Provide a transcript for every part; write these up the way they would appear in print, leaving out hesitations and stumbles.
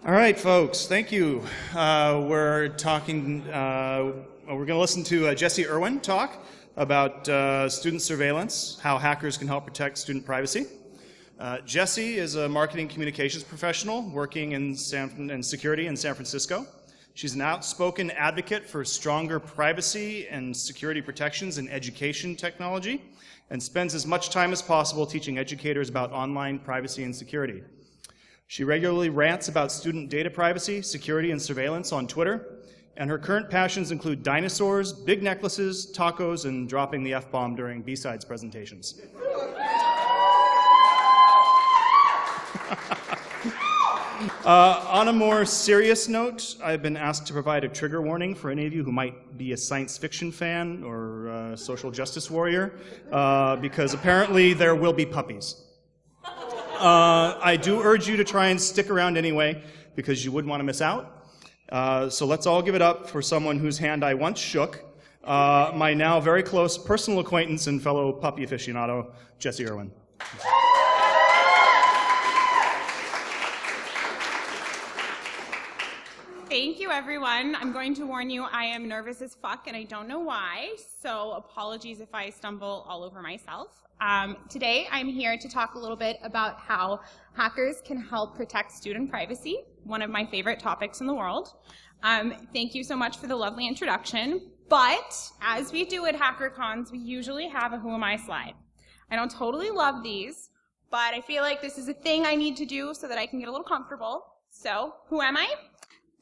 All right, folks, thank you. We're going to listen to Jessy Irwin talk about student surveillance, how hackers can help protect student privacy. Jessy is a marketing communications professional working in security in San Francisco. She's an outspoken advocate for stronger privacy and security protections in education technology and spends as much time as possible teaching educators about online privacy and security. She regularly rants about student data privacy, security, and surveillance on Twitter, and her current passions include dinosaurs, big necklaces, tacos, and dropping the F-bomb during B-Sides presentations. On a more serious note, I've been asked to provide a trigger warning for any of you who might be a science fiction fan or a social justice warrior, because apparently there will be puppies. I do urge you to try and stick around anyway, because you wouldn't want to miss out. So let's all give it up for someone whose hand I once shook, my now very close personal acquaintance and fellow puppy aficionado, Jessy Irwin. Thank you, everyone. I'm going to warn you, I am nervous as fuck, and I don't know why, so apologies if I stumble all over myself. Today, I'm here to talk a little bit about how hackers can help protect student privacy, one of my favorite topics in the world. Thank you so much for the lovely introduction, but as we do at HackerCons, we usually have a Who Am I slide. I don't totally love these, but I feel like this is a thing I need to do so that I can get a little comfortable. So, who am I?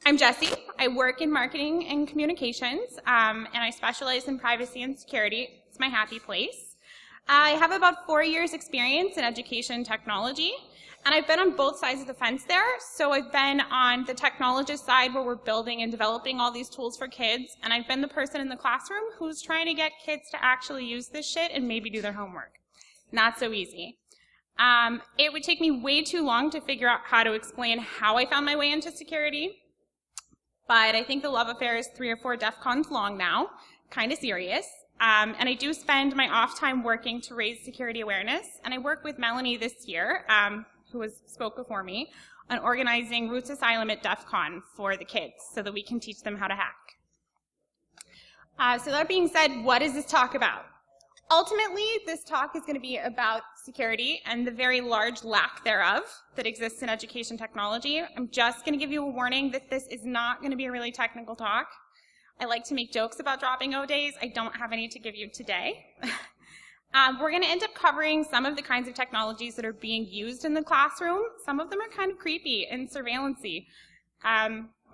I'm Jessy. I work in marketing and communications, and I specialize in privacy and security. It's my happy place. I have about 4 years experience in education technology, and I've been on both sides of the fence there. So I've been on the technologist side where we're building and developing all these tools for kids, and I've been the person in the classroom who's trying to get kids to actually use this shit and maybe do their homework. Not so easy. It would take me way too long to figure out how to explain how I found my way into security. But I think the love affair is 3 or 4 DEF CONs long now, kind of serious. And I do spend my off time working to raise security awareness. And I work with Melanie this year, who spoke before me, on organizing Roots Asylum at DEF CON for the kids so that we can teach them how to hack. So that being said, what is this talk about? Ultimately, this talk is going to be about security and the very large lack thereof that exists in education technology. I'm just going to give you a warning that this is not going to be a really technical talk. I like to make jokes about dropping O days. I don't have any to give you today. We're going to end up covering some of the kinds of technologies that are being used in the classroom. Some of them are kind of creepy and surveillance-y.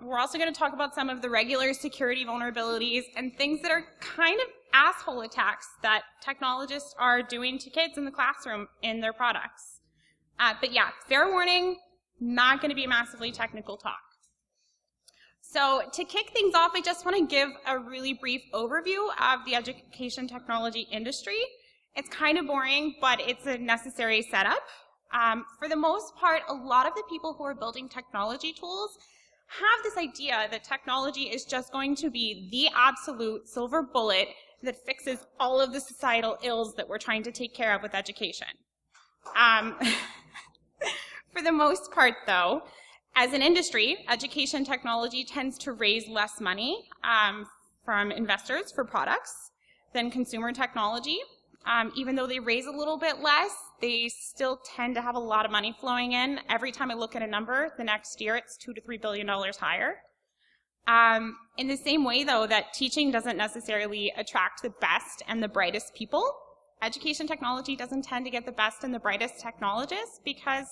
We're also going to talk about some of the regular security vulnerabilities and things that are kind of asshole attacks that technologists are doing to kids in the classroom in their products. But yeah, fair warning, not going to be a massively technical talk. So to kick things off, I just want to give a really brief overview of the education technology industry. It's kind of boring, but it's a necessary setup. For the most part, a lot of the people who are building technology tools have this idea that technology is just going to be the absolute silver bullet that fixes all of the societal ills that we're trying to take care of with education. For the most part, though, as an industry, education technology tends to raise less money from investors for products than consumer technology. Even though they raise a little bit less, they still tend to have a lot of money flowing in. Every time I look at a number, the next year it's $2 to $3 billion higher. In the same way, though, that teaching doesn't necessarily attract the best and the brightest people, education technology doesn't tend to get the best and the brightest technologists because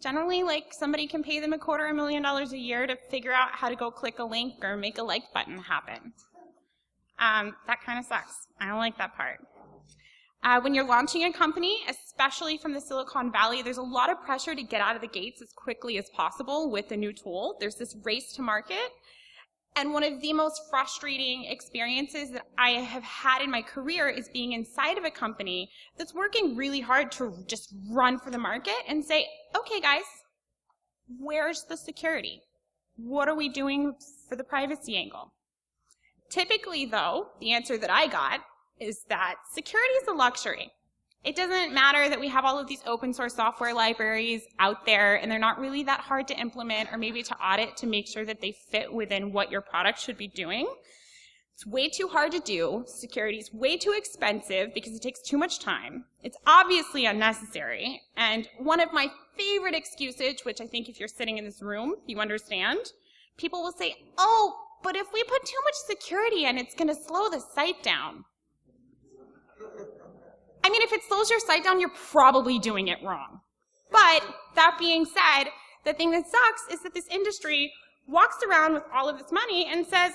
generally, like, somebody can pay them $250,000 a year to figure out how to go click a link or make a like button happen. That kind of sucks. I don't like that part. When you're launching a company, especially from the Silicon Valley, there's a lot of pressure to get out of the gates as quickly as possible with a new tool. There's this race to market. And one of the most frustrating experiences that I have had in my career is being inside of a company that's working really hard to just run for the market and say, okay, guys, where's the security? What are we doing for the privacy angle? Typically, though, the answer that I got is that security is a luxury. It doesn't matter that we have all of these open source software libraries out there and they're not really that hard to implement or maybe to audit to make sure that they fit within what your product should be doing. It's way too hard to do. Security is way too expensive because it takes too much time. It's obviously unnecessary. And one of my favorite excuses, which I think if you're sitting in this room, you understand, people will say, oh, but if we put too much security in, it's going to slow the site down. I mean, if it slows your site down, you're probably doing it wrong. But that being said, the thing that sucks is that this industry walks around with all of this money and says,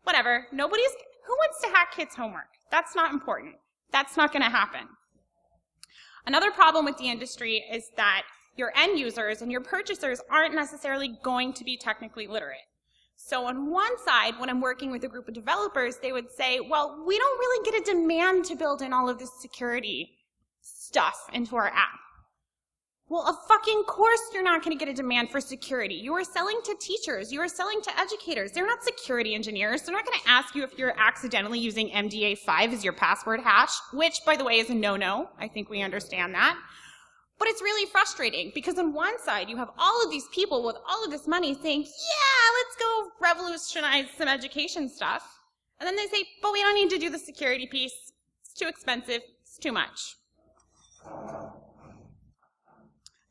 whatever, who wants to hack kids' homework? That's not important. That's not going to happen. Another problem with the industry is that your end users and your purchasers aren't necessarily going to be technically literate. So on one side, when I'm working with a group of developers, they would say, well, we don't really get a demand to build in all of this security stuff into our app. Well, of fucking course you're not going to get a demand for security. You are selling to teachers. You are selling to educators. They're not security engineers. They're not going to ask you if you're accidentally using MDA5 as your password hash, which, by the way, is a no-no. I think we understand that. But it's really frustrating because on one side, you have all of these people with all of this money saying, yeah, let's go revolutionize some education stuff. And then they say, but we don't need to do the security piece. It's too expensive. It's too much.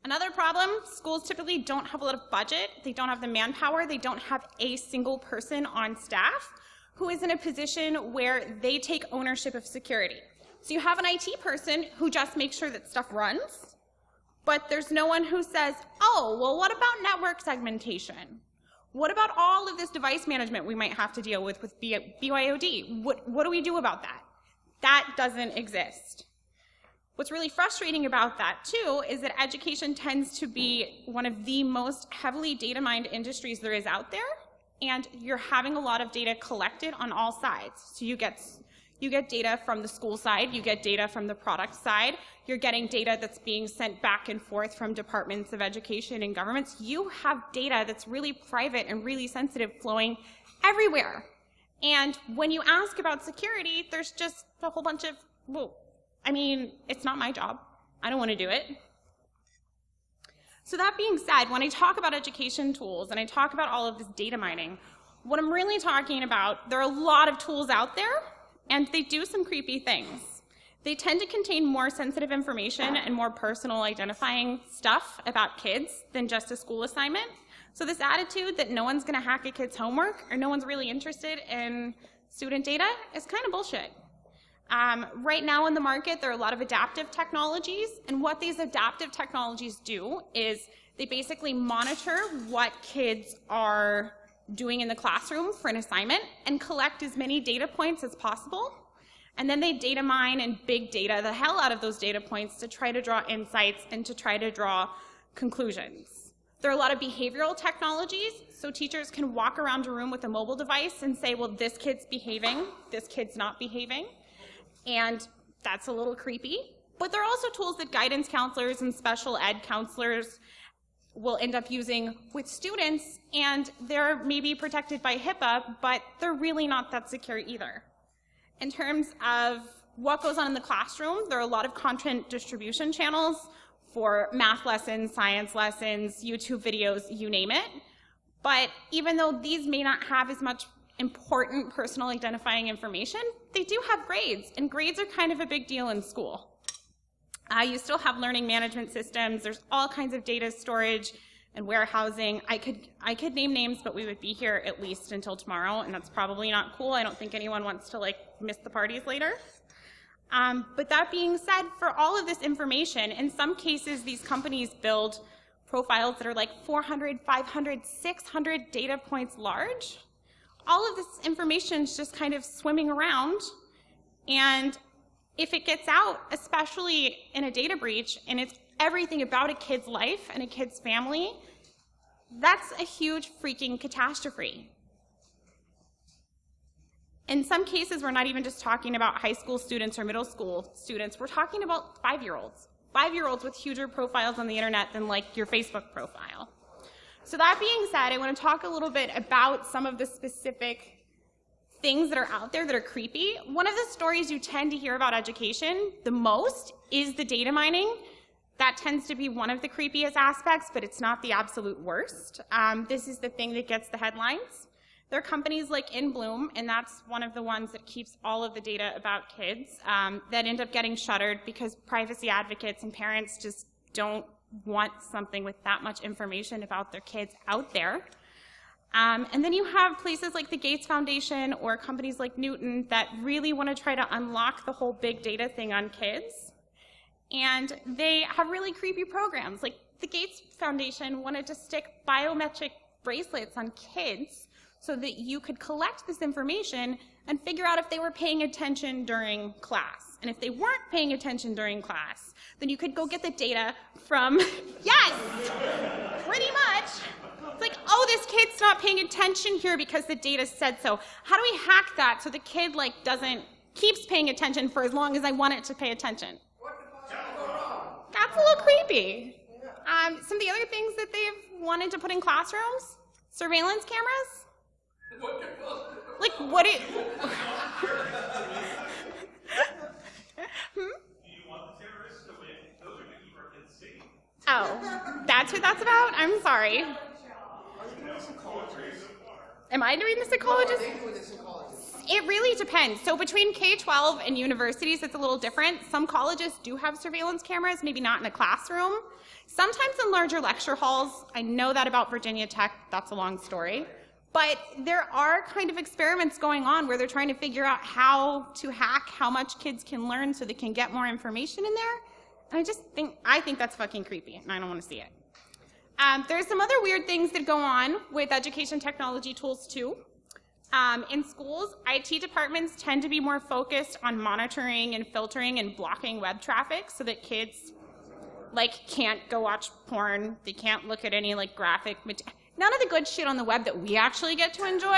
Another problem, schools typically don't have a lot of budget. They don't have the manpower. They don't have a single person on staff who is in a position where they take ownership of security. So you have an IT person who just makes sure that stuff runs. But there's no one who says, oh, well, what about network segmentation? What about all of this device management we might have to deal with BYOD? What do we do about that? That doesn't exist. What's really frustrating about that, too, is that education tends to be one of the most heavily data-mined industries there is out there, and you're having a lot of data collected on all sides. So you get data from the school side, you get data from the product side, you're getting data that's being sent back and forth from departments of education and governments. You have data that's really private and really sensitive flowing everywhere. And when you ask about security, there's just a whole bunch of, well, I mean, it's not my job. I don't want to do it. So that being said, when I talk about education tools and I talk about all of this data mining, what I'm really talking about, there are a lot of tools out there, and they do some creepy things. They tend to contain more sensitive information and more personal identifying stuff about kids than just a school assignment. So this attitude that no one's going to hack a kid's homework or no one's really interested in student data is kind of bullshit. Right now in the market, there are a lot of adaptive technologies, and what these adaptive technologies do is they basically monitor what kids are doing in the classroom for an assignment and collect as many data points as possible. And then they data mine and big data the hell out of those data points to try to draw insights and to try to draw conclusions. There are a lot of behavioral technologies, so teachers can walk around a room with a mobile device and say, well, this kid's behaving, this kid's not behaving. And that's a little creepy. But there are also tools that guidance counselors and special ed counselors will end up using with students, and they're maybe protected by HIPAA, but they're really not that secure either. In terms of what goes on in the classroom, there are a lot of content distribution channels for math lessons, science lessons, YouTube videos, you name it. But even though these may not have as much important personal identifying information, they do have grades, and grades are kind of a big deal in school. You still have learning management systems. There's all kinds of data storage and warehousing. I could name names, but we would be here at least until tomorrow, and that's probably not cool. I don't think anyone wants to miss the parties later. But that being said, for all of this information, in some cases these companies build profiles that are like 400, 500, 600 data points large. All of this information is just kind of swimming around, and if it gets out, especially in a data breach, and it's everything about a kid's life and a kid's family, that's a huge freaking catastrophe. In some cases, we're not even just talking about high school students or middle school students. We're talking about 5-year-olds. 5-year-olds with huger profiles on the internet than your Facebook profile. So that being said, I want to talk a little bit about some of the specific things that are out there that are creepy, one of the stories you tend to hear about education the most is the data mining. That tends to be one of the creepiest aspects, but it's not the absolute worst. This is the thing that gets the headlines. There are companies like InBloom, and that's one of the ones that keeps all of the data about kids that end up getting shuttered because privacy advocates and parents just don't want something with that much information about their kids out there. And then you have places like the Gates Foundation or companies like Newton that really want to try to unlock the whole big data thing on kids. And they have really creepy programs. Like the Gates Foundation wanted to stick biometric bracelets on kids so that you could collect this information and figure out if they were paying attention during class. And if they weren't paying attention during class, then you could go get the data from, yes, pretty much. It's like, oh, this kid's not paying attention here because the data said so. How do we hack that so the kid keeps paying attention for as long as I want it to pay attention? That's a little creepy. Some of the other things that they've wanted to put in classrooms, surveillance cameras. Like, what it... Do you want the terrorists to win? Those are to keep our kids safe. Oh, that's what that's about? I'm sorry. Am I doing the psychologist? It really depends. So between K-12 and universities, it's a little different. Some colleges do have surveillance cameras, maybe not in a classroom. Sometimes in larger lecture halls. I know that about Virginia Tech. That's a long story. But there are kind of experiments going on where they're trying to figure out how to hack how much kids can learn so they can get more information in there. And I think that's fucking creepy, and I don't want to see it. There's some other weird things that go on with education technology tools too. In schools, IT departments tend to be more focused on monitoring and filtering and blocking web traffic so that kids can't go watch porn. They can't look at any graphic material. None of the good shit on the web that we actually get to enjoy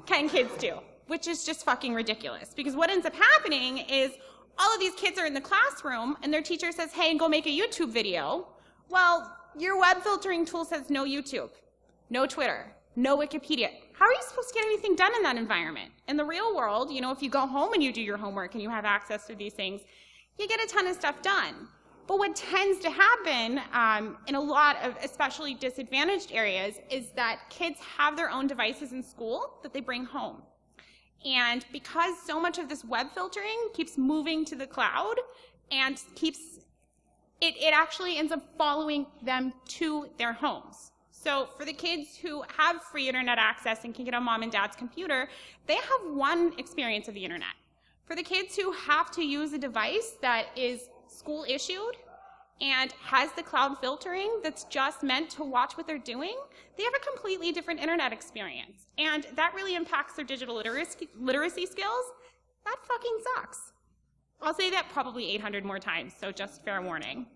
can kids do, which is just fucking ridiculous. Because what ends up happening is all of these kids are in the classroom and their teacher says, hey, go make a YouTube video. Well, your web filtering tool says no YouTube, no Twitter, no Wikipedia. How are you supposed to get anything done in that environment? In the real world, if you go home and you do your homework and you have access to these things, you get a ton of stuff done. But what tends to happen in a lot of especially disadvantaged areas is that kids have their own devices in school that they bring home. And because so much of this web filtering keeps moving to the cloud and it actually ends up following them to their homes. So for the kids who have free internet access and can get on mom and dad's computer, they have one experience of the internet. For the kids who have to use a device that is school issued and has the cloud filtering that's just meant to watch what they're doing, they have a completely different internet experience. And that really impacts their digital literacy skills. That fucking sucks. I'll say that probably 800 more times, so just fair warning.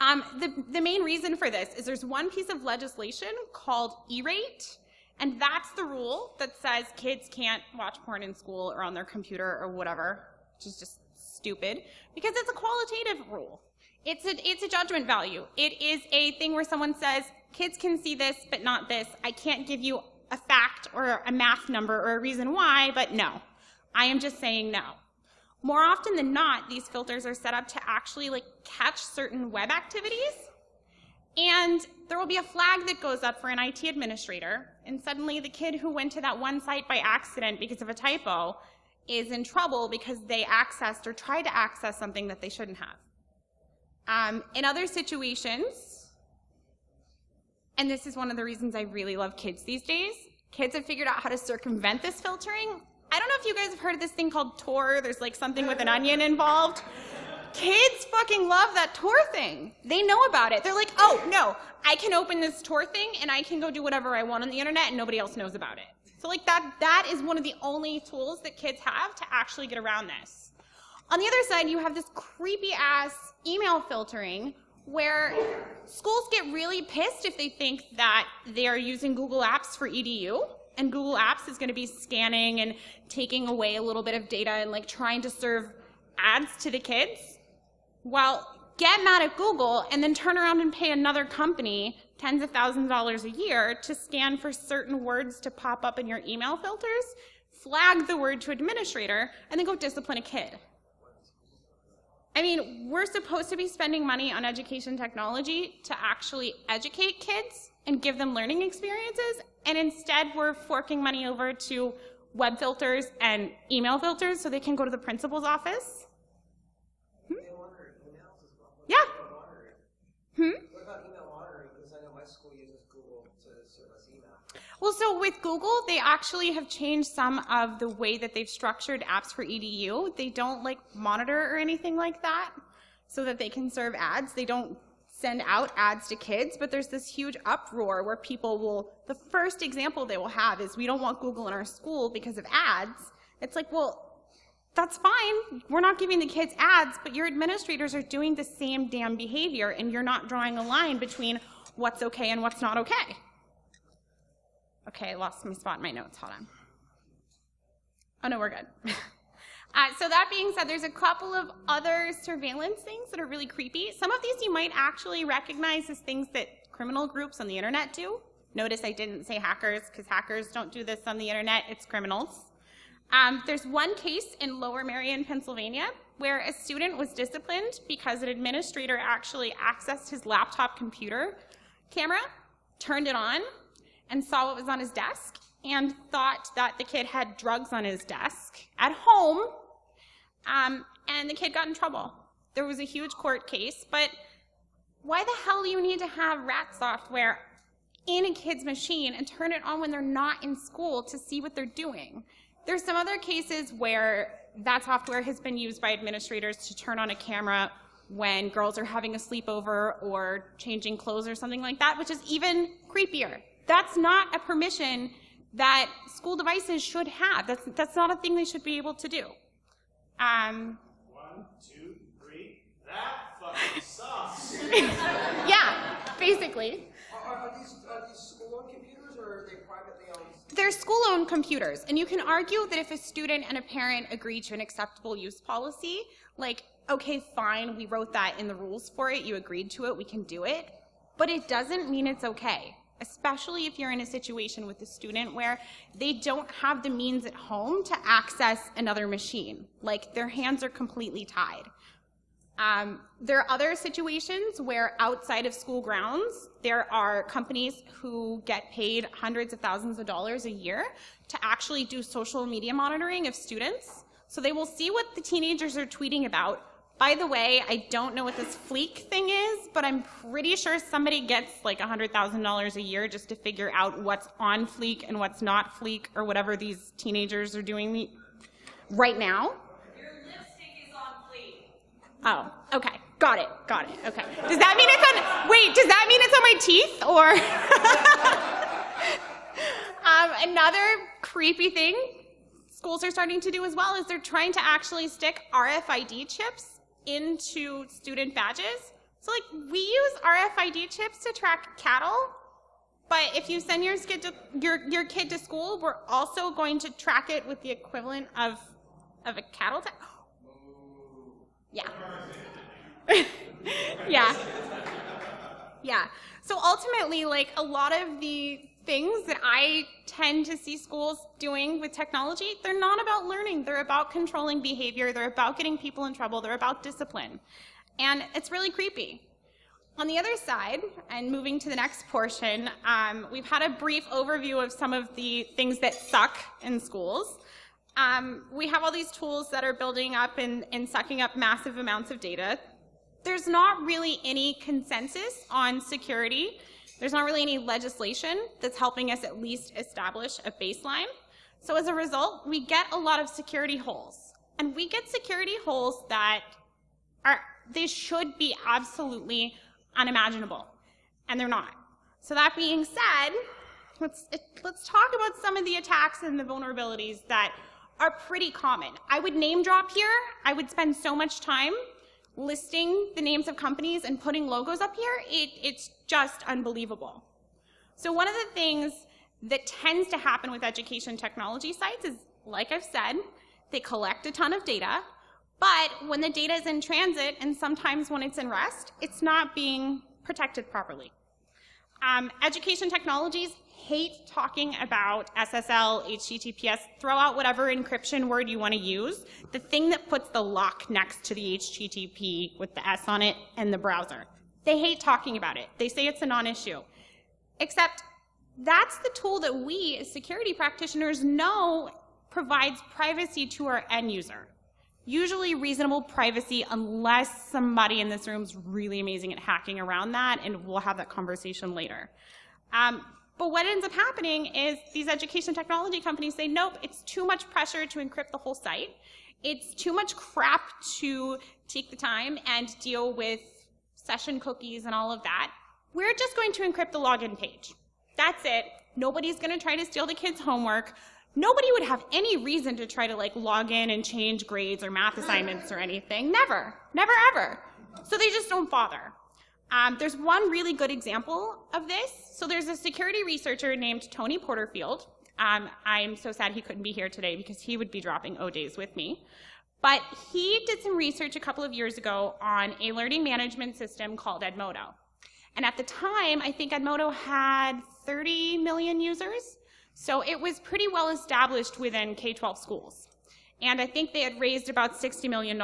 The main reason for this is there's one piece of legislation called E-rate, and that's the rule that says kids can't watch porn in school or on their computer or whatever, which is just stupid, because it's a qualitative rule. It's a judgment value. It is a thing where someone says, kids can see this, but not this. I can't give you a fact or a math number or a reason why, but no. I am just saying no. More often than not, these filters are set up to actually catch certain web activities, and there will be a flag that goes up for an IT administrator, and suddenly the kid who went to that one site by accident because of a typo is in trouble because they accessed or tried to access something that they shouldn't have. In other situations, and this is one of the reasons I really love kids these days, kids have figured out how to circumvent this filtering. I don't know if you guys have heard of this thing called Tor. There's something with an onion involved. Kids fucking love that Tor thing. They know about it. They're like, oh, no, I can open this Tor thing and I can go do whatever I want on the internet and nobody else knows about it. So that is one of the only tools that kids have to actually get around this. On the other side, you have this creepy ass email filtering where schools get really pissed if they think that they are using Google Apps for EDU, and Google Apps is going to be scanning and taking away a little bit of data and trying to serve ads to the kids. Well, get mad at Google, and then turn around and pay another company tens of thousands of dollars a year to scan for certain words to pop up in your email filters, flag the word to administrator, and then go discipline a kid. I mean, we're supposed to be spending money on education technology to actually educate kids and give them learning experiences, and instead we're forking money over to web filters and email filters so they can go to the principal's office. They monitor emails as well. Yeah. What about email monitoring? Because I know my school uses Google to serve us email. Well, so with Google, they actually have changed some of the way that they've structured apps for EDU. They don't like monitor or anything like that so that they can serve ads. They don't send out ads to kids, but there's this huge uproar where people will, the first example they will have is, we don't want Google in our school because of ads. It's like, well, that's fine. We're not giving the kids ads, but your administrators are doing the same damn behavior, and you're not drawing a line between what's okay and what's not okay. Okay, I lost my spot in my notes. Hold on. Oh, no, we're good. So that being said, there's a couple of other surveillance things that are really creepy. Some of these you might actually recognize as things that criminal groups on the internet do. Notice I didn't say hackers, because hackers don't do this on the internet. It's criminals. There's one case in Lower Merion, Pennsylvania, where a student was disciplined because an administrator actually accessed his laptop computer camera, turned it on, and saw what was on his desk, and thought that the kid had drugs on his desk at home, and the kid got in trouble. There was a huge court case, but why the hell do you need to have rat software in a kid's machine and turn it on when they're not in school to see what they're doing? There's some other cases where that software has been used by administrators to turn on a camera when girls are having a sleepover or changing clothes or something like that, which is even creepier. That's not a permission that school devices should have. That's not a thing they should be able to do. 1, 2, 3. That fucking sucks. Yeah, basically. Are these school-owned computers, or are they privately owned? They're school-owned computers, and you can argue that if a student and a parent agree to an acceptable use policy, like, okay, fine, we wrote that in the rules for it, you agreed to it, we can do it, but it doesn't mean it's okay. Especially if you're in a situation with a student where they don't have the means at home to access another machine. Like, their hands are completely tied. There are other situations where outside of school grounds, there are companies who get paid hundreds of thousands of dollars a year to actually do social media monitoring of students. So they will see what the teenagers are tweeting about. By the way, I don't know what this Fleek thing is, but I'm pretty sure somebody gets like $100,000 a year just to figure out what's on Fleek and what's not Fleek, or whatever these teenagers are doing right now. Your lipstick is on Fleek. Oh, okay. Got it. Okay. Does that mean it's on, wait, does that mean it's on my teeth, or? Another creepy thing schools are starting to do as well is they're trying to actually stick RFID chips into student badges. So like, we use RFID chips to track cattle, but if you send your kid to school, we're also going to track it with the equivalent of a cattle tag. Yeah. Yeah. So ultimately, like, a lot of the things that I tend to see schools doing with technology, they're not about learning. They're about controlling behavior. They're about getting people in trouble. They're about discipline. And it's really creepy. On the other side, and moving to the next portion, we've had a brief overview of some of the things that suck in schools. We have all these tools that are building up and sucking up massive amounts of data. There's not really any consensus on security. There's not really any legislation that's helping us at least establish a baseline. So as a result, we get a lot of security holes. And we get security holes that they should be absolutely unimaginable. And they're not. So that being said, let's talk about some of the attacks and the vulnerabilities that are pretty common. I would name drop here. I would spend so much time listing the names of companies and putting logos up here. It's just unbelievable. So one of the things that tends to happen with education technology sites is, like I've said, they collect a ton of data, But when the data is in transit, and sometimes when it's in rest, it's not being protected properly. Education technologies hate talking about SSL, HTTPS, throw out whatever encryption word you want to use, the thing that puts the lock next to the HTTP with the S on it and the browser. They hate talking about it. They say it's a non-issue. Except that's the tool that we as security practitioners know provides privacy to our end user. Usually reasonable privacy, unless somebody in this room is really amazing at hacking around that, and we'll have that conversation later. But what ends up happening is these education technology companies say, nope, it's too much pressure to encrypt the whole site. It's too much crap to take the time and deal with session cookies and all of that. We're just going to encrypt the login page. That's it. Nobody's going to try to steal the kids' homework. Nobody would have any reason to try to log in and change grades or math assignments or anything. Never, never, ever. So they just don't bother. There's one really good example of this. So there's a security researcher named Tony Porterfield. I'm so sad he couldn't be here today because he would be dropping O-Days with me. But he did some research a couple of years ago on a learning management system called Edmodo. And at the time, I think Edmodo had 30 million users. So it was pretty well established within K-12 schools. And I think they had raised about $60 million.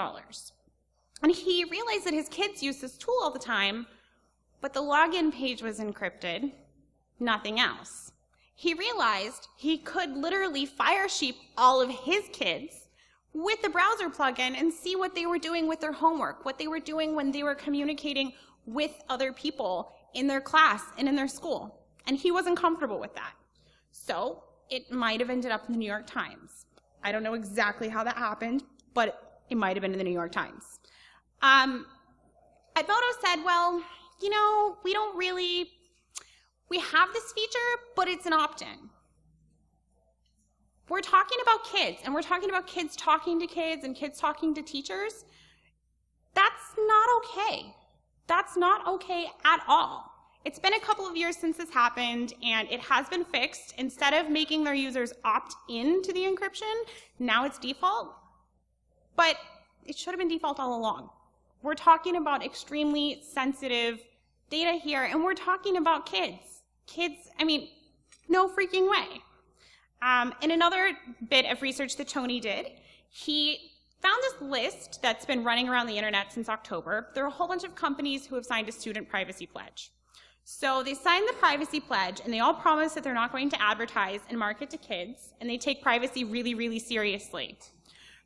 And he realized that his kids use this tool all the time, but the login page was encrypted, nothing else. He realized he could literally fire sheep all of his kids with the browser plugin and see what they were doing with their homework, what they were doing when they were communicating with other people in their class and in their school. And he wasn't comfortable with that. So it might have ended up in the New York Times. I don't know exactly how that happened, but it might have been in the New York Times. Edmodo said, well, you know, we have this feature, but it's an opt-in. We're talking about kids, and we're talking about kids talking to kids and kids talking to teachers. That's not okay. That's not okay at all. It's been a couple of years since this happened, and it has been fixed. Instead of making their users opt in to the encryption, now it's default. But it should have been default all along. We're talking about extremely sensitive data here, and we're talking about kids. Kids, I mean, no freaking way. In another bit of research that Tony did, he found this list that's been running around the internet since October. There are a whole bunch of companies who have signed a student privacy pledge. So they signed the privacy pledge, and they all promise that they're not going to advertise and market to kids, and they take privacy really, really seriously.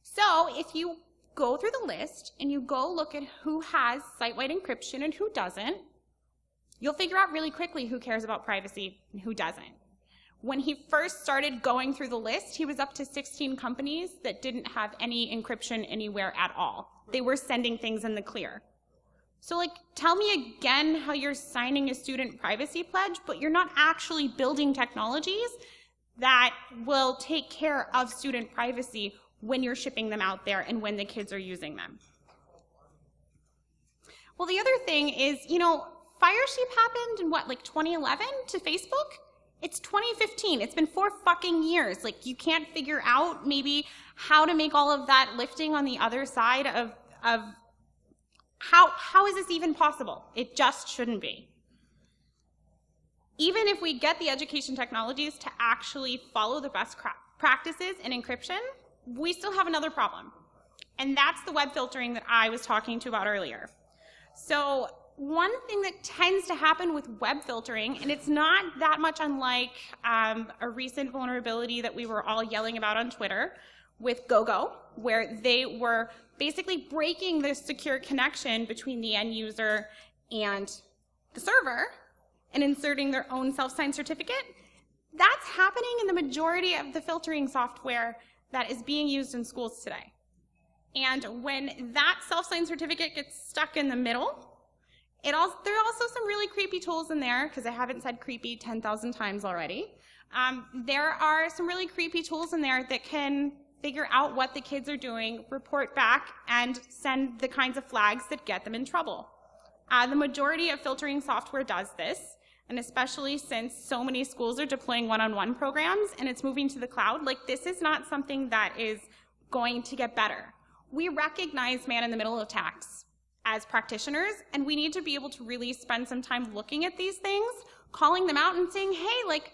So if you go through the list and you go look at who has site-wide encryption and who doesn't, you'll figure out really quickly who cares about privacy and who doesn't. When he first started going through the list, he was up to 16 companies that didn't have any encryption anywhere at all. They were sending things in the clear. So tell me again how you're signing a student privacy pledge, but you're not actually building technologies that will take care of student privacy when you're shipping them out there and when the kids are using them. Well, the other thing is, Firesheep happened in 2011 to Facebook? It's 2015. It's been 4 fucking years. You can't figure out maybe how to make all of that lifting on the other side of how is this even possible? It just shouldn't be. Even if we get the education technologies to actually follow the best practices in encryption, we still have another problem. And that's the web filtering that I was talking to about earlier. So one thing that tends to happen with web filtering, and it's not that much unlike a recent vulnerability that we were all yelling about on Twitter with GoGo, where they were basically breaking the secure connection between the end user and the server and inserting their own self-signed certificate. That's happening in the majority of the filtering software that is being used in schools today. And when that self-signed certificate gets stuck in the middle, there are also some really creepy tools in there, because I haven't said creepy 10,000 times already. There are some really creepy tools in there that can figure out what the kids are doing, report back, and send the kinds of flags that get them in trouble. The majority of filtering software does this, and especially since so many schools are deploying one-on-one programs and it's moving to the cloud, this is not something that is going to get better. We recognize man-in-the-middle attacks as practitioners, and we need to be able to really spend some time looking at these things, calling them out and saying, hey, like,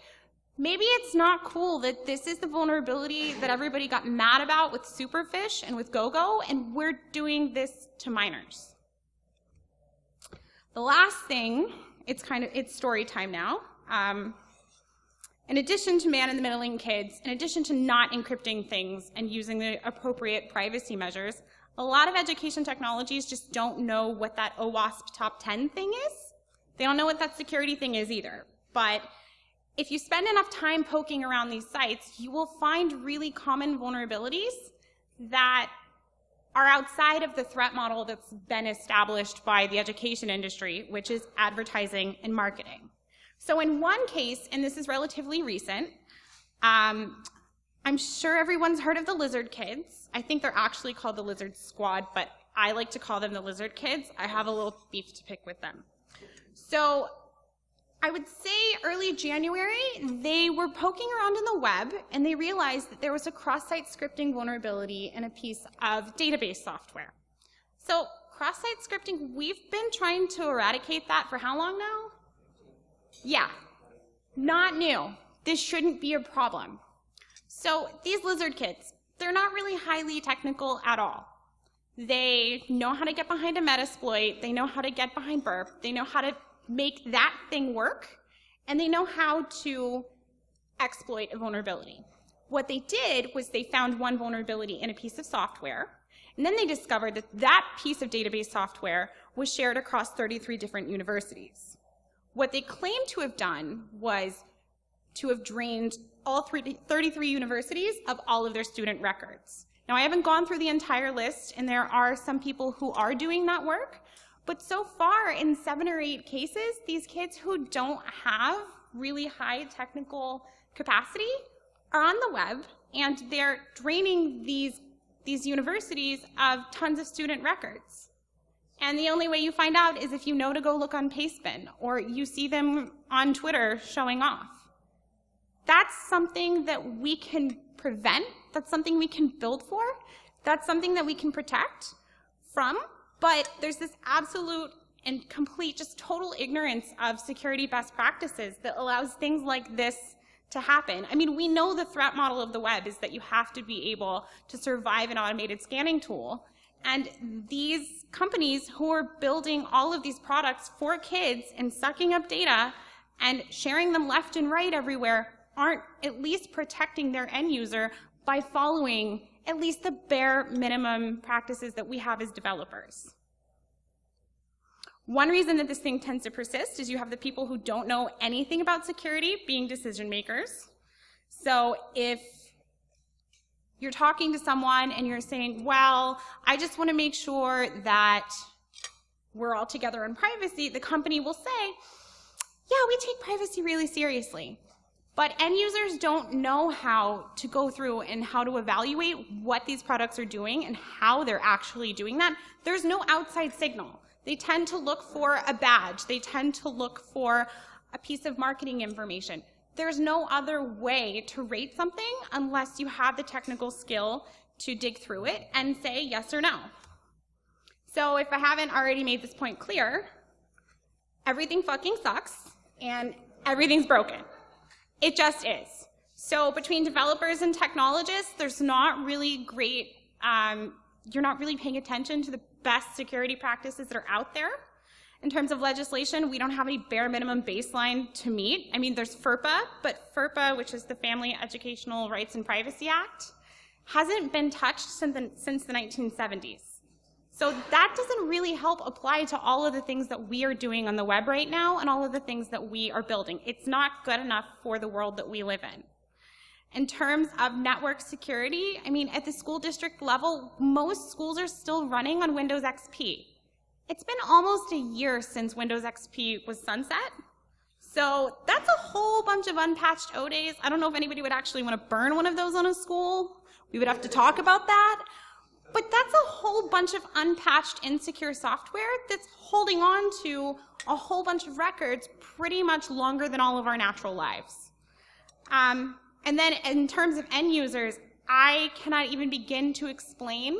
maybe it's not cool that this is the vulnerability that everybody got mad about with Superfish and with GoGo, and we're doing this to minors. The last thing, it's story time now. In addition to man-in-the-middling kids, in addition to not encrypting things and using the appropriate privacy measures, a lot of education technologies just don't know what that OWASP top 10 thing is. They don't know what that security thing is either. But if you spend enough time poking around these sites, you will find really common vulnerabilities that are outside of the threat model that's been established by the education industry, which is advertising and marketing. So in one case, and this is relatively recent, I'm sure everyone's heard of the Lizard Kids. I think they're actually called the Lizard Squad, but I like to call them the Lizard Kids. I have a little beef to pick with them. So I would say early January, they were poking around in the web, and they realized that there was a cross-site scripting vulnerability in a piece of database software. So cross-site scripting, we've been trying to eradicate that for how long now? Yeah, not new. This shouldn't be a problem. So these Lizard Kids, they're not really highly technical at all. They know how to get behind a Metasploit, they know how to get behind burp, they know how to make that thing work, and they know how to exploit a vulnerability. What they did was they found one vulnerability in a piece of software, and then they discovered that that piece of database software was shared across 33 different universities. What they claimed to have done was to have drained all 33 universities of all of their student records. Now, I haven't gone through the entire list, and there are some people who are doing that work, but so far, in 7 or 8 cases, these kids who don't have really high technical capacity are on the web, and they're draining these universities of tons of student records. And the only way you find out is if you know to go look on Pastebin, or you see them on Twitter showing off. That's something that we can prevent, that's something we can build for, that's something that we can protect from, but there's this absolute and complete, just total ignorance of security best practices that allows things like this to happen. I mean, we know the threat model of the web is that you have to be able to survive an automated scanning tool, and these companies who are building all of these products for kids and sucking up data and sharing them left and right everywhere aren't at least protecting their end user by following at least the bare minimum practices that we have as developers. One reason that this thing tends to persist is you have the people who don't know anything about security being decision makers. So if you're talking to someone and you're saying, well, I just want to make sure that we're all together on privacy, the company will say, yeah, we take privacy really seriously. But end users don't know how to go through and how to evaluate what these products are doing and how they're actually doing that. There's no outside signal. They tend to look for a badge. They tend to look for a piece of marketing information. There's no other way to rate something unless you have the technical skill to dig through it and say yes or no. So if I haven't already made this point clear, everything fucking sucks and everything's broken. It just is. So between developers and technologists, there's not really great, you're not really paying attention to the best security practices that are out there. In terms of legislation, we don't have any bare minimum baseline to meet. I mean, there's FERPA, but FERPA, which is the Family Educational Rights and Privacy Act, hasn't been touched since the 1970s. So that doesn't really help apply to all of the things that we are doing on the web right now and all of the things that we are building. It's not good enough for the world that we live in. In terms of network security, I mean, at the school district level, most schools are still running on Windows XP. It's been almost a year since Windows XP was sunset. So that's a whole bunch of unpatched O days. I don't know if anybody would actually want to burn one of those on a school. We would have to talk about that. But that's a whole bunch of unpatched, insecure software that's holding on to a whole bunch of records pretty much longer than all of our natural lives. And then in terms of end users, I cannot even begin to explain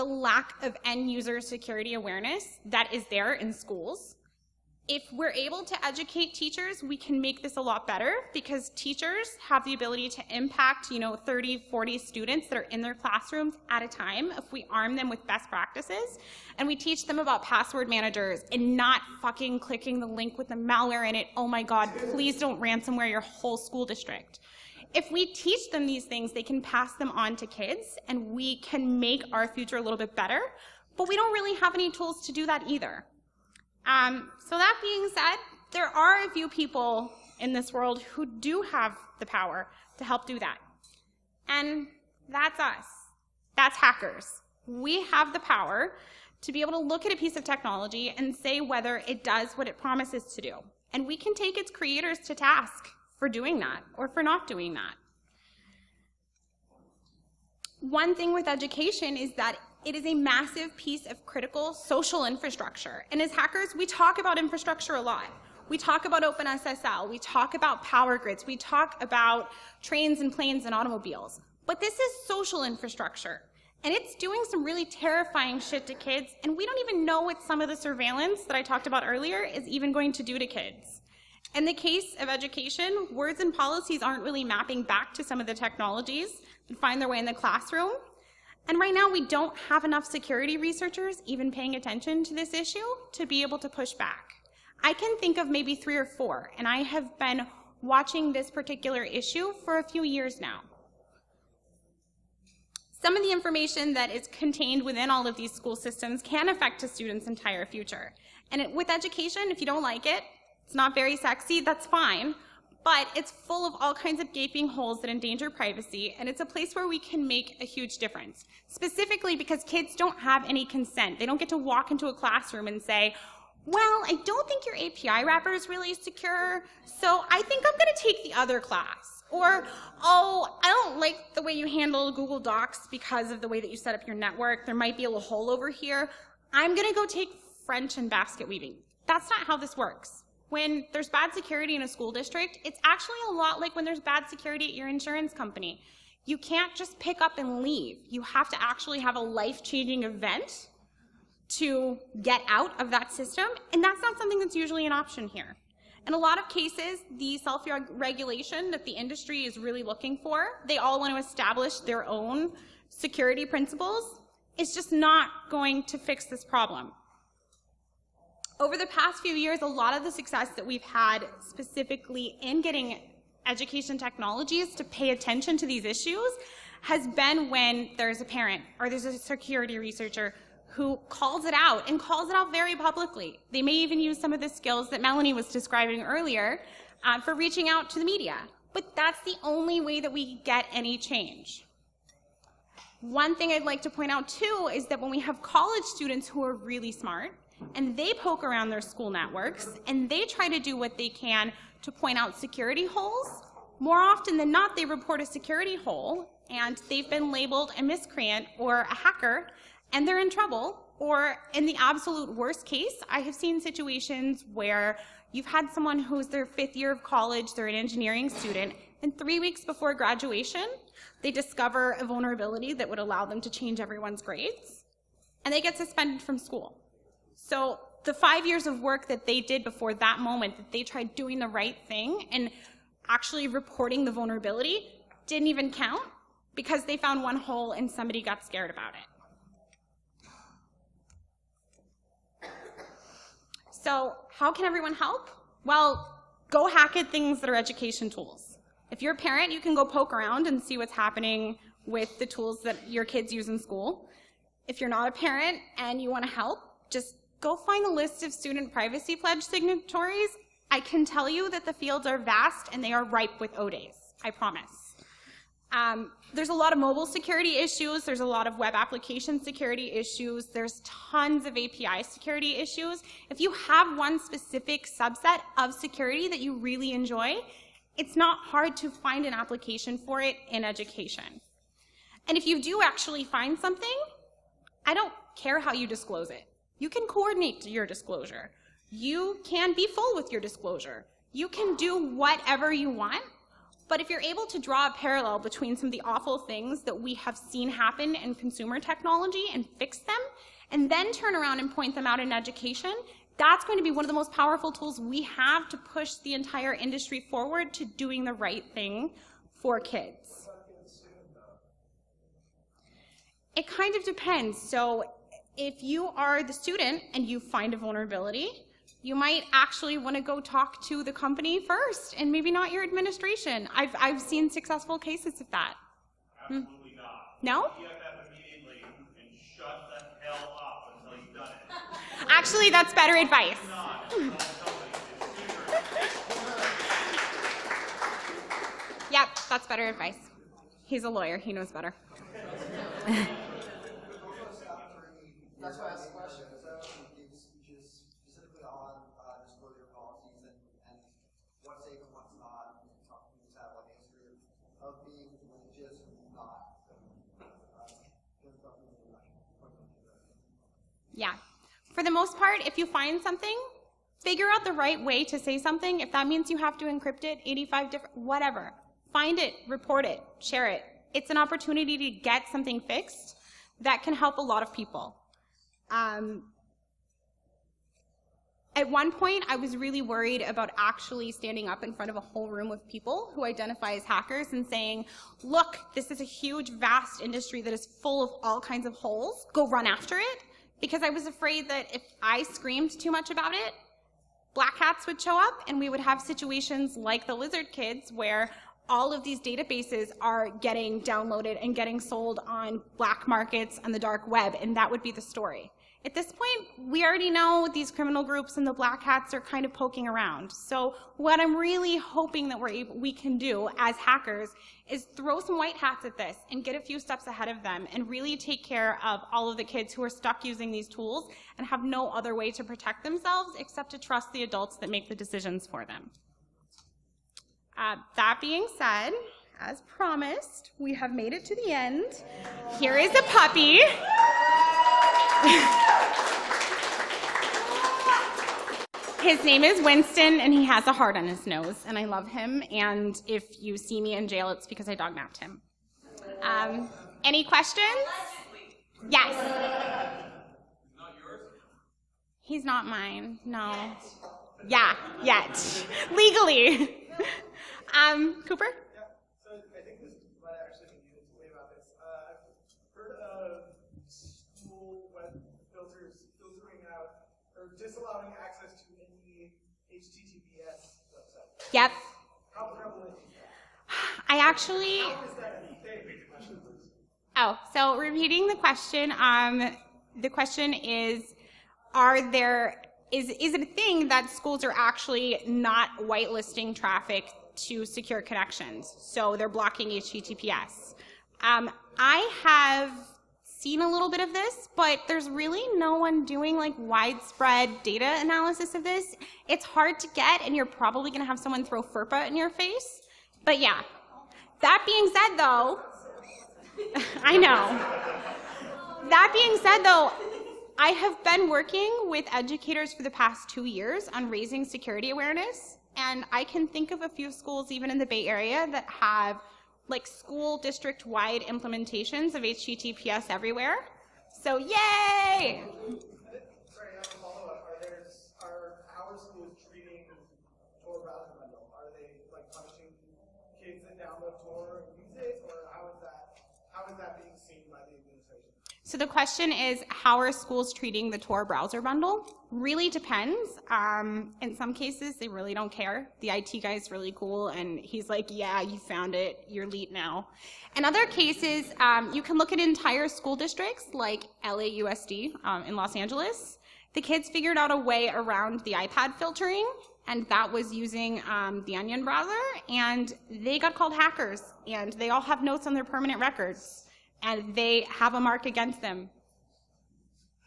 the lack of end user security awareness that is there in schools. If we're able to educate teachers, we can make this a lot better, because teachers have the ability to impact, 30, 40 students that are in their classrooms at a time if we arm them with best practices and we teach them about password managers and not fucking clicking the link with the malware in it. Oh my God, please don't ransomware your whole school district. If we teach them these things, they can pass them on to kids and we can make our future a little bit better, but we don't really have any tools to do that either. So that being said, there are a few people in this world who do have the power to help do that. And that's us. That's hackers. We have the power to be able to look at a piece of technology and say whether it does what it promises to do. And we can take its creators to task for doing that or for not doing that. One thing with education is that it is a massive piece of critical social infrastructure. And as hackers, we talk about infrastructure a lot. We talk about OpenSSL, we talk about power grids, we talk about trains and planes and automobiles. But this is social infrastructure. And it's doing some really terrifying shit to kids, and we don't even know what some of the surveillance that I talked about earlier is even going to do to kids. In the case of education, words and policies aren't really mapping back to some of the technologies that find their way in the classroom. And right now, we don't have enough security researchers even paying attention to this issue to be able to push back. I can think of maybe 3 or 4, and I have been watching this particular issue for a few years now. Some of the information that is contained within all of these school systems can affect a student's entire future. And with education, if you don't like it, it's not very sexy, that's fine. But it's full of all kinds of gaping holes that endanger privacy, and it's a place where we can make a huge difference. Specifically because kids don't have any consent. They don't get to walk into a classroom and say, well, I don't think your API wrapper is really secure, so I think I'm going to take the other class. Or, oh, I don't like the way you handle Google Docs because of the way that you set up your network. There might be a little hole over here. I'm going to go take French and basket weaving. That's not how this works. When there's bad security in a school district, it's actually a lot like when there's bad security at your insurance company. You can't just pick up and leave. You have to actually have a life-changing event to get out of that system, and that's not something that's usually an option here. In a lot of cases, the self-regulation that the industry is really looking for, they all want to establish their own security principles, is just not going to fix this problem. Over the past few years, a lot of the success that we've had specifically in getting education technologies to pay attention to these issues has been when there's a parent or there's a security researcher who calls it out and calls it out very publicly. They may even use some of the skills that Melanie was describing earlier for reaching out to the media. But that's the only way that we get any change. One thing I'd like to point out too is that when we have college students who are really smart, and they poke around their school networks, and they try to do what they can to point out security holes, more often than not, they report a security hole, and they've been labeled a miscreant or a hacker, and they're in trouble. Or in the absolute worst case, I have seen situations where you've had someone who's their 5th year of college, they're an engineering student, and 3 weeks before graduation, they discover a vulnerability that would allow them to change everyone's grades, and they get suspended from school. So the 5 years of work that they did before that moment, that they tried doing the right thing and actually reporting the vulnerability, didn't even count because they found one hole and somebody got scared about it. So how can everyone help? Well, go hack at things that are education tools. If you're a parent, you can go poke around and see what's happening with the tools that your kids use in school. If you're not a parent and you want to help, just go find a list of student privacy pledge signatories. I can tell you that the fields are vast and they are ripe with O-days, I promise. There's a lot of mobile security issues, there's a lot of web application security issues, there's tons of API security issues. If you have one specific subset of security that you really enjoy, it's not hard to find an application for it in education. And if you do actually find something, I don't care how you disclose it. You can coordinate your disclosure. You can be full with your disclosure. You can do whatever you want, But if you're able to draw a parallel between some of the awful things that we have seen happen in consumer technology and fix them, and then turn around and point them out in education, that's going to be one of the most powerful tools we have to push the entire industry forward to doing the right thing for kids. It kind of depends. So if you are the student and you find a vulnerability, you might actually want to go talk to the company first and maybe not your administration. I've seen successful cases of that. Absolutely not. No? BSidesSF immediately and shut the hell up until you've done it. Actually, that's better advice. Yep, that's better advice. He's a lawyer. He knows better. That's why I asked the question. Just specifically on disclosure policies and what's safe and what's not. Some people have like a history of being just not. Yeah. For the most part, if you find something, figure out the right way to say something. If that means you have to encrypt it, 85 different, whatever. Find it, report it, share it. It's an opportunity to get something fixed that can help a lot of people. At one point, I was really worried about actually standing up in front of a whole room of people who identify as hackers and saying, look, this is a huge, vast industry that is full of all kinds of holes. Go run after it. Because I was afraid that if I screamed too much about it, black hats would show up and we would have situations like the Lizard Kids where all of these databases are getting downloaded and getting sold on black markets and the dark web, and that would be the story. At this point, we already know these criminal groups and the black hats are kind of poking around. So what I'm really hoping that we can do as hackers is throw some white hats at this and get a few steps ahead of them and really take care of all of the kids who are stuck using these tools and have no other way to protect themselves except to trust the adults that make the decisions for them. That being said, as promised, we have made it to the end. Here is a puppy. His name is Winston, and he has a heart on his nose, and I love him, and if you see me in jail, it's because I dog-napped him. Any questions? Yes. Not yours? He's not mine, no. Yeah, yet. Legally. Cooper? Yeah, so I think this might actually be needed to say about this. I've heard of school web filters filtering out or disallowing access to any HTTPS website. Yep. How prevalent is that? I actually... How is that a thing? Oh, so repeating the question is, is it a thing that schools are actually not whitelisting traffic to secure connections? So they're blocking HTTPS. I have seen a little bit of this, but there's really no one doing like widespread data analysis of this. It's hard to get, and you're probably going to have someone throw FERPA in your face. But yeah, that being said though, I know. That being said though, I have been working with educators for the past 2 years on raising security awareness, and I can think of a few schools even in the Bay Area that have like school district-wide implementations of HTTPS everywhere. So yay! Sorry, I have a follow-up. How are schools treating Tor browser bundle? Are they like punishing kids that download Tor and use it, or how is that being seen by the administration? So the question is, how are schools treating the Tor browser bundle? Really depends. In some cases, they really don't care. The IT guy's really cool, and he's like, yeah, you found it. You're elite now. In other cases, you can look at entire school districts, like LAUSD in Los Angeles. The kids figured out a way around the iPad filtering, and that was using the Onion browser, and they got called hackers, and they all have notes on their permanent records. And they have a mark against them.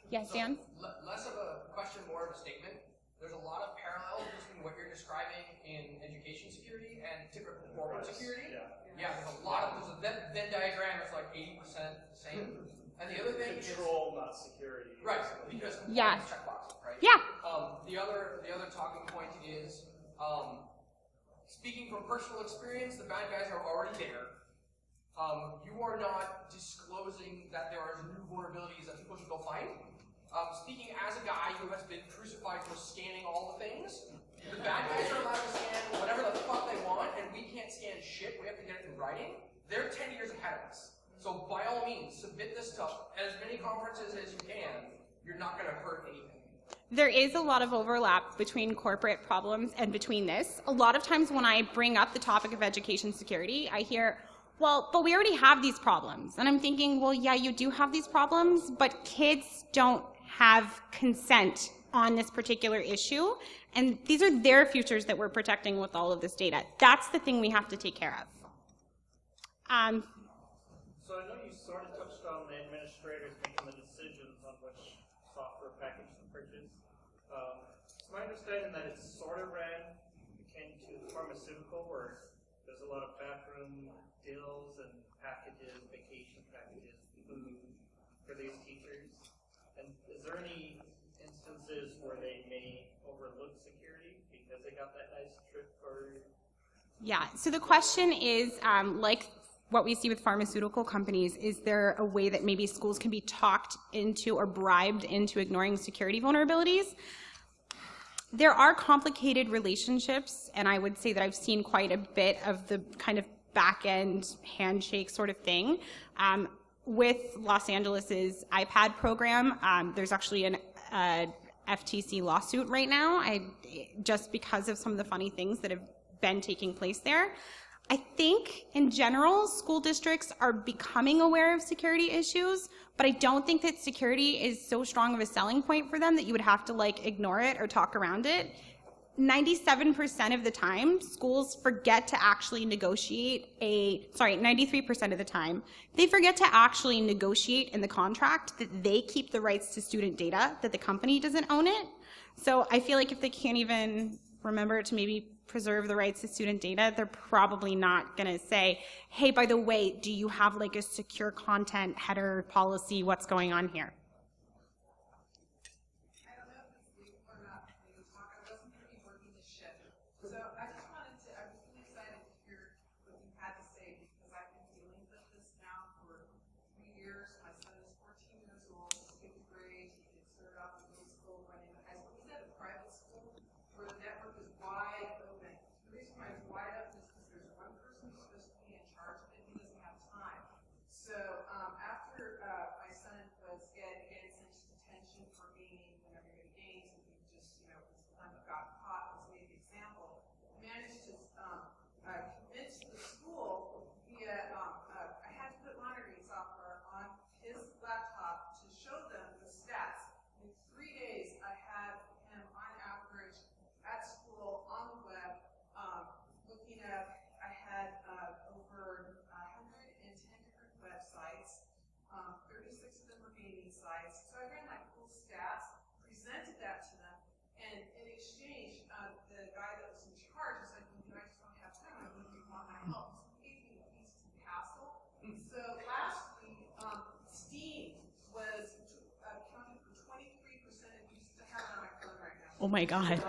Yes, Dan? Less of a question, more of a statement. There's a lot of parallels between what you're describing in education security and typical corporate security. Yeah, there's a Venn diagram that's like 80% the same. And the other thing Control, not security. Right, because Yeah. checkboxes, right? Yeah. The other talking point is speaking from personal experience, the bad guys are already there. You are not disclosing that there are new vulnerabilities that people should go find. Speaking as a guy who has been crucified for scanning all the things, the bad guys are allowed to scan whatever the fuck they want, and we can't scan shit. We have to get it in writing. They're 10 years ahead of us. So by all means, submit this to as many conferences as you can. You're not going to hurt anything. There is a lot of overlap between corporate problems and between this. A lot of times when I bring up the topic of education security, I hear, well, but we already have these problems. And I'm thinking, well, yeah, you do have these problems, but kids don't have consent on this particular issue. And these are their futures that we're protecting with all of this data. That's the thing we have to take care of. So I know you sort of touched on the administrators making the decisions on which software package to purchase. It's my understanding that it's sort of ran akin to the pharmaceutical, where there's a lot of bathroom deals and packages, vacation packages, food for these teachers. And is there any instances where they may overlook security because they got that nice trip for? Yeah, so the question is, like what we see with pharmaceutical companies, is there a way that maybe schools can be talked into or bribed into ignoring security vulnerabilities? There are complicated relationships, and I would say that I've seen quite a bit of the kind of back-end handshake sort of thing. With Los Angeles's iPad program, there's actually an FTC lawsuit right now, just because of some of the funny things that have been taking place there. I think, in general, school districts are becoming aware of security issues, but I don't think that security is so strong of a selling point for them that you would have to, like, ignore it or talk around it. 97% of the time, schools forget to actually negotiate 93% of the time, they forget to actually negotiate in the contract that they keep the rights to student data, that the company doesn't own it. So I feel like if they can't even remember to maybe preserve the rights to student data, they're probably not going to say, hey, by the way, do you have like a secure content header policy? What's going on here? I don't know if it's legal or not for me to talk. I wasn't going to be working this shift. So I just wanted to, I was really excited to hear what you had to say, because I've been dealing with this now for 3 years. My son is 14 years old, 5th grade. He started off in middle school, went into high school. He's at a private school where the network is wide open. The reason why it's wide open is because there's one person who's supposed to be in charge of it. He doesn't have time. So after my son was getting sent to detention for gaming, whenever you're in games, and he just, got caught, was made the example, managed to convince the school via, I had to put monitoring software on his laptop to show them the stats. In 3 days, I had him on average at school, on the web, looking at, I had over 110 different websites, 36 of them were gaming sites. So I ran my full stats, presented that to them, and in exchange, the guy that was in charge was like, I just don't have time, I really want my help. So he gave me a piece to hassle. So last week, Steam was accounted for 23% of usage. I have it on my phone right now. Oh my God. 23%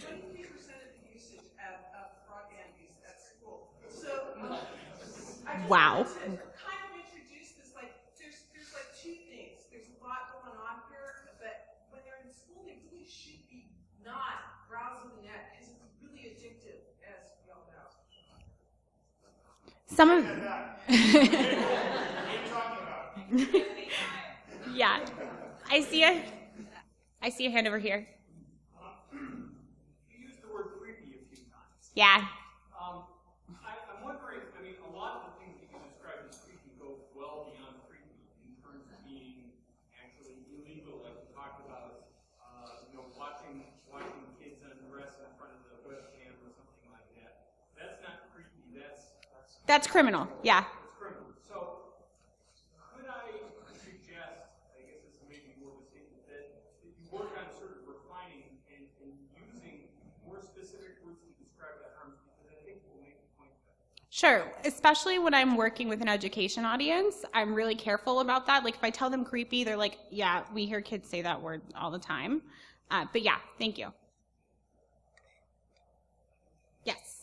of the usage of broadband use at school. So I just Wow. wanted to kind of introduce this, like, there's like two things. There's a lot going on here, but when they're in school, they really should be not browsing the net, because it's really addictive, as we all know. Some of, What are you talking about? yeah, I see a hand over here. You used the word creepy a few times. Yeah. I'm wondering, a lot of the things that you described as creepy go well beyond creepy in terms of being actually illegal, like we talked about, watching kids undress in front of the webcam or something like that. That's not creepy, That's criminal, yeah. it's criminal. So, could I suggest, I guess this is maybe more of a statement, that you work on sort of refining and using more specific words to describe that harm, because I think we'll make the point better. Sure, especially when I'm working with an education audience, I'm really careful about that. Like if I tell them creepy, they're like, yeah, we hear kids say that word all the time. But yeah, thank you. Yes.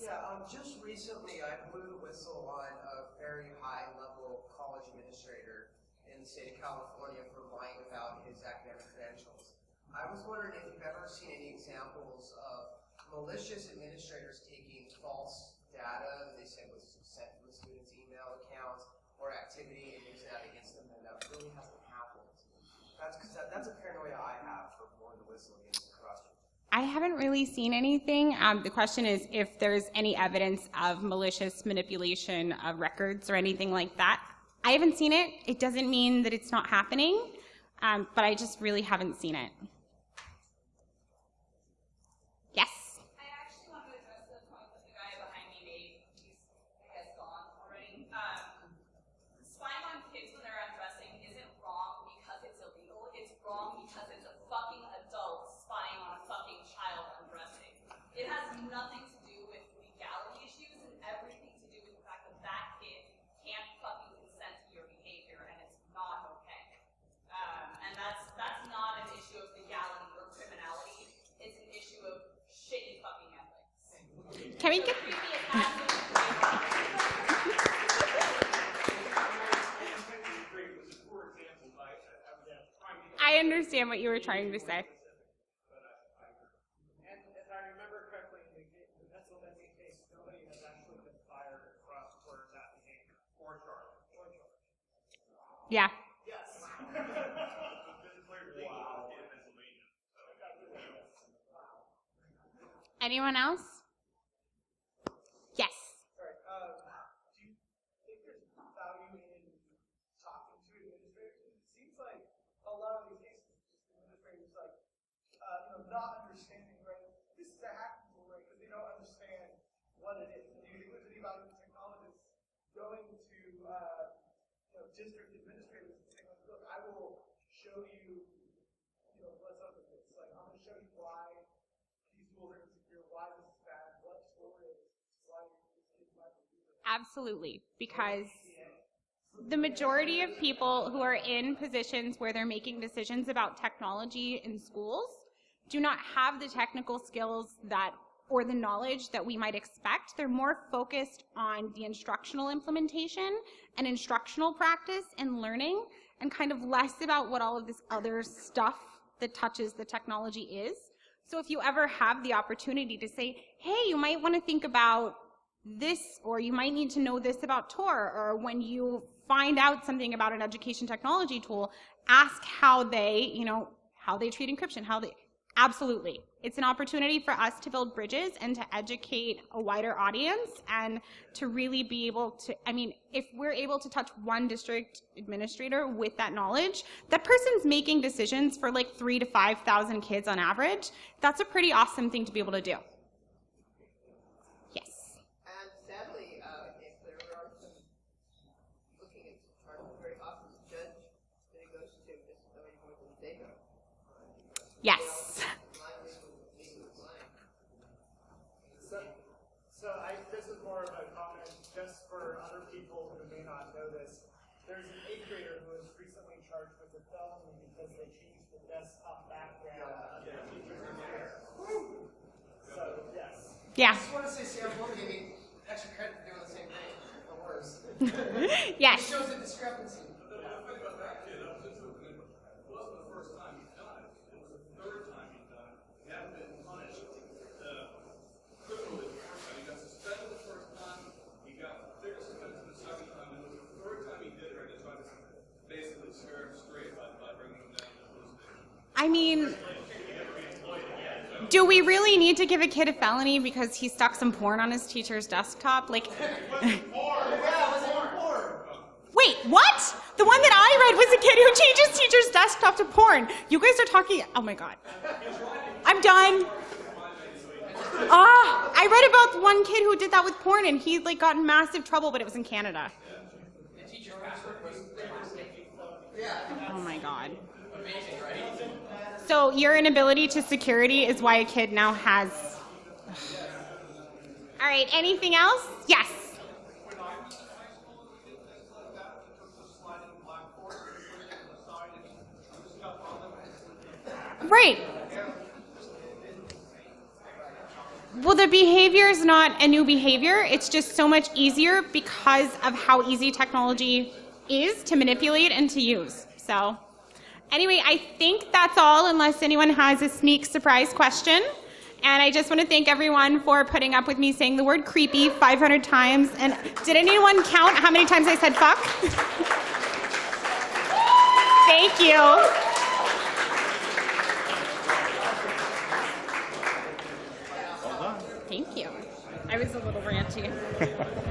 Just recently I blew the whistle on a very high-level college administrator in the state of California for lying about his academic credentials. I was wondering if you've ever seen any examples of malicious administrators taking false data that they said was sent from the students' email accounts or activity and using that against them, and that really hasn't happened. That's a paranoia I have for blowing the whistle against the corruption. I haven't really seen anything. The question is if there's any evidence of malicious manipulation of records or anything like that. I haven't seen it. It doesn't mean that it's not happening, but I just really haven't seen it. Yes? I actually want to address the point that the guy behind me made. He's, I guess, gone already. Spying on kids when they're undressing isn't wrong because it's illegal. It's wrong because it's a fucking adult spying on a fucking child undressing. It has nothing to do with legality issues and everything to do with the fact that that kid can't fucking consent to your behavior, and it's not okay. And that's not an issue of legality or criminality. It's an issue of shitty fucking ethics. Can we get... I understand what you were trying to say. And if I remember correctly, in the Pennsylvania case, nobody has actually been fired for that behavior. Or charged. Yeah. Yes. Anyone else? Yes. Sorry. Do you think there's value in talking to administrators? It seems like a lot of these cases, administrators not understanding, right? This is a hacking tool, right? Because they don't understand what it is. And do you think there's any value in technologists going to district administrators and saying, like, look, I will show you, what's up with this. Like, I'm going to show you why these tools are insecure, why this is bad, what tool it is, why these kids might use it. Absolutely, because the majority of people who are in positions where they're making decisions about technology in schools do not have the technical skills or the knowledge that we might expect. They're more focused on the instructional implementation and instructional practice and learning, and kind of less about what all of this other stuff that touches the technology is. So if you ever have the opportunity to say, hey, you might want to think about this, or you might need to know this about Tor, or when you find out something about an education technology tool, ask how they treat encryption, absolutely. It's an opportunity for us to build bridges and to educate a wider audience, and to really be able to, if we're able to touch one district administrator with that knowledge, that person's making decisions for like 3,000 to 5,000 kids on average. That's a pretty awesome thing to be able to do. Yes. And sadly, if there are some looking at charges very often, the judge that it goes to just somebody more than they go. Yes. So this is more of a comment just for other people who may not know this. There's an 8th grader who was recently charged with a felony because they changed the desktop background of their teacher's computer. So, yes. Yeah. I just want to say Sam Blow gave me extra credit for doing the same thing, or worse. Yes. It shows a discrepancy. Do we really need to give a kid a felony because he stuck some porn on his teacher's desktop? Wait, what? The one that I read was a kid who changed his teacher's desktop to porn. You guys are talking, oh my God. I'm done. I read about one kid who did that with porn, and he got in massive trouble, but it was in Canada. The teacher's password was Oh my God. amazing, right? So your inability to security is why a kid now has... All right, anything else? Yes. Right. Well, the behavior is not a new behavior. It's just so much easier because of how easy technology is to manipulate and to use. So anyway, I think that's all, unless anyone has a sneak surprise question. And I just want to thank everyone for putting up with me saying the word creepy 500 times. And did anyone count how many times I said fuck? Thank you. Thank you. I was a little ranty.